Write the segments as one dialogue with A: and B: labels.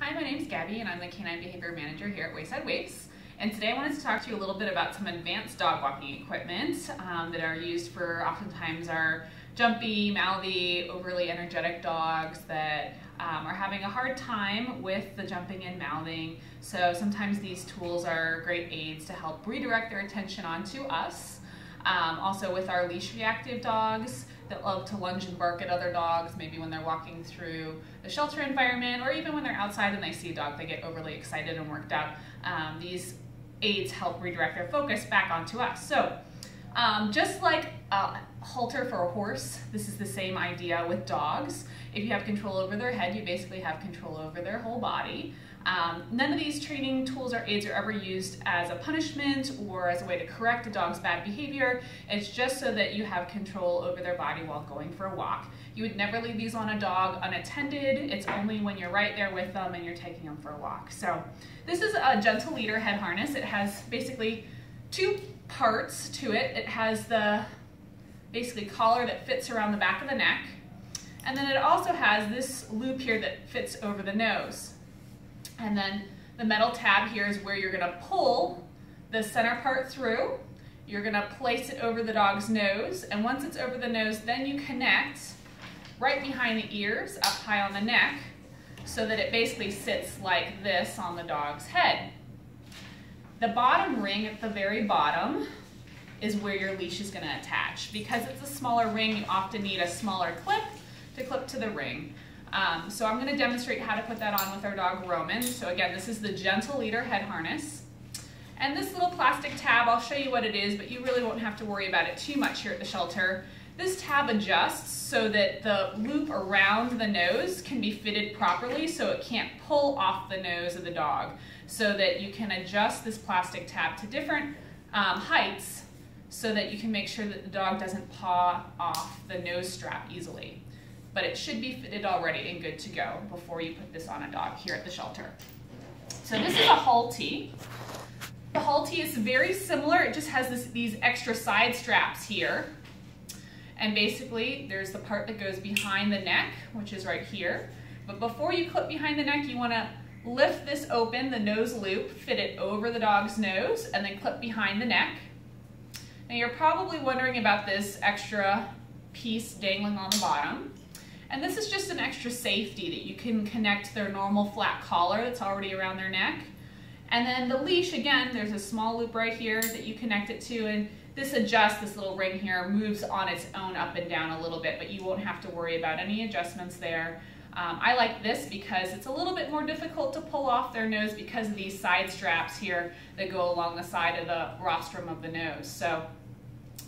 A: Hi, my name's Gabby and I'm the Canine Behavior Manager here at Wayside Waifs. And today I wanted to talk to you a little bit about some advanced dog walking equipment that are used for oftentimes our jumpy, mouthy, overly energetic dogs that are having a hard time with the jumping and mouthing. So sometimes these tools are great aids to help redirect their attention onto us. Also with our leash reactive dogs that love to lunge and bark at other dogs, maybe when they're walking through the shelter environment or even when they're outside and they see a dog, they get overly excited and worked out. These aids help redirect their focus back onto us. So just like a halter for a horse, this is the same idea with dogs. If you have control over their head, you basically have control over their whole body. None of these training tools or aids are ever used as a punishment or as a way to correct a dog's bad behavior. It's just so that you have control over their body while going for a walk. You would never leave these on a dog unattended. It's only when you're right there with them and you're taking them for a walk. So this is a gentle leader head harness. It has basically two parts to it. It has the basically collar that fits around the back of the neck. And then it also has this loop here that fits over the nose. And then the metal tab here is where you're gonna pull the center part through. You're gonna place it over the dog's nose. And once it's over the nose, then you connect right behind the ears, up high on the neck, so that it basically sits like this on the dog's head. The bottom ring at the very bottom is where your leash is gonna attach. Because it's a smaller ring, you often need a smaller clip to clip to the ring. So I'm going to demonstrate how to put that on with our dog Roman. So again, this is the gentle leader head harness. And this little plastic tab, I'll show you what it is, but you really won't have to worry about it too much here at the shelter. This tab adjusts so that the loop around the nose can be fitted properly so it can't pull off the nose of the dog. So that you can adjust this plastic tab to different heights so that you can make sure that the dog doesn't paw off the nose strap easily. But it should be fitted already and good to go before you put this on a dog here at the shelter. So this is a Halti. The Halti is very similar. It just has these extra side straps here. And basically, there's the part that goes behind the neck, which is right here. But before you clip behind the neck, you want to lift this open, the nose loop, fit it over the dog's nose, and then clip behind the neck. Now you're probably wondering about this extra piece dangling on the bottom. And this is just an extra safety that you can connect their normal flat collar that's already around their neck. And then the leash, again, there's a small loop right here that you connect it to, and this adjusts, this little ring here, moves on its own up and down a little bit, but you won't have to worry about any adjustments there. I like this because it's a little bit more difficult to pull off their nose because of these side straps here that go along the side of the rostrum of the nose. So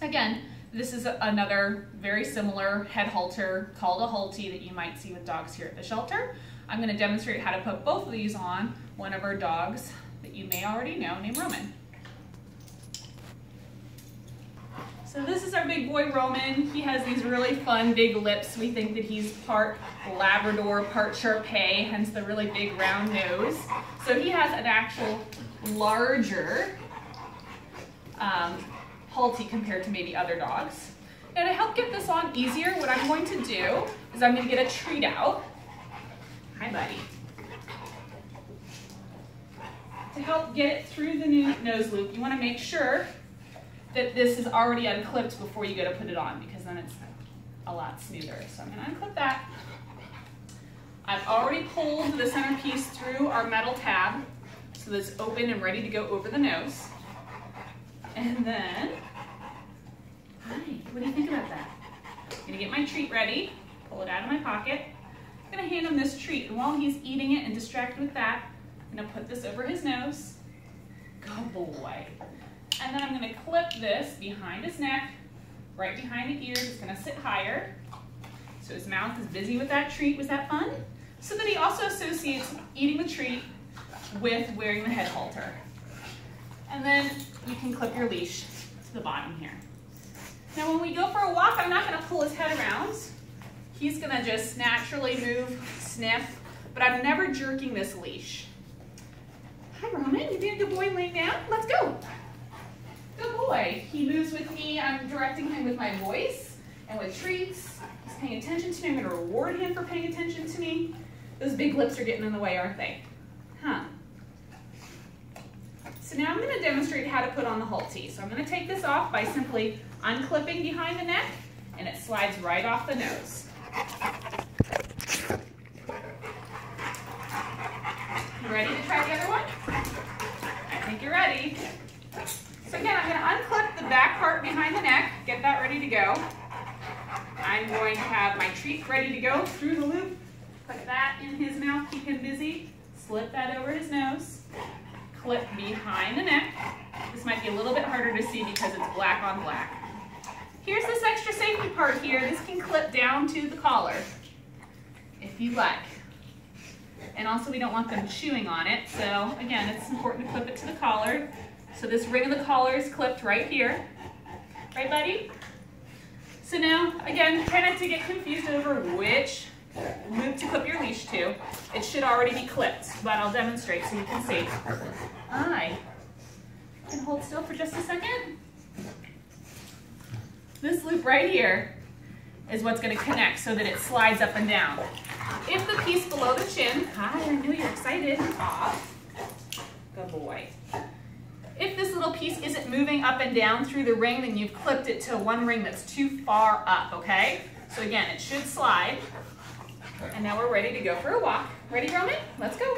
A: again, this is another very similar head halter called a Halti that you might see with dogs here at the shelter. I'm going to demonstrate how to put both of these on one of our dogs that you may already know named Roman. So this is our big boy Roman. He has these really fun big lips. We think that he's part Labrador, part Shar Pei, hence the really big round nose. So he has an actual larger Halti compared to maybe other dogs. Now to help get this on easier, what I'm going to do is I'm going to get a treat out. Hi, buddy. To help get it through the nose loop, you want to make sure that this is already unclipped before you go to put it on, because then it's a lot smoother. So I'm going to unclip that. I've already pulled the centerpiece through our metal tab so that it's open and ready to go over the nose. And then, hi, what do you think about that? I'm gonna get my treat ready, pull it out of my pocket. I'm gonna hand him this treat, and while he's eating it and distracted with that, I'm gonna put this over his nose. Good boy. And then I'm gonna clip this behind his neck, right behind the ears. It's gonna sit higher. So his mouth is busy with that treat. Was that fun? So that he also associates eating the treat with wearing the head halter. And then you can clip your leash to the bottom here. Now when we go for a walk, I'm not gonna pull his head around. He's gonna just naturally move, sniff, but I'm never jerking this leash. Hi Roman, you're being a good boy laying down? Let's go. Good boy. He moves with me. I'm directing him with my voice and with treats. He's paying attention to me. I'm gonna reward him for paying attention to me. Those big lips are getting in the way, aren't they? So now I'm going to demonstrate how to put on the Halti. So I'm going to take this off by simply unclipping behind the neck, and it slides right off the nose. You ready to try the other one? I think you're ready. So again, I'm going to unclip the back part behind the neck, get that ready to go. I'm going to have my treat ready to go through the loop. Put that in his mouth, keep him busy. Slip that over his nose. Clip behind the neck. This might be a little bit harder to see because it's black on black. Here's this extra safety part here. This can clip down to the collar, if you like. And also we don't want them chewing on it, so again, it's important to clip it to the collar. So this ring of the collar is clipped right here. Right, buddy? So now, again, try not to get confused over which loop to clip your leash to. It should already be clipped, but I'll demonstrate so you can see. I can hold still for just a second. This loop right here is what's going to connect so that it slides up and down. If the piece below the chin, hi, I knew you're excited, off, good boy. If this little piece isn't moving up and down through the ring, then you've clipped it to one ring that's too far up, okay? So again, it should slide. And now we're ready to go for a walk. Ready, Roman? Let's go.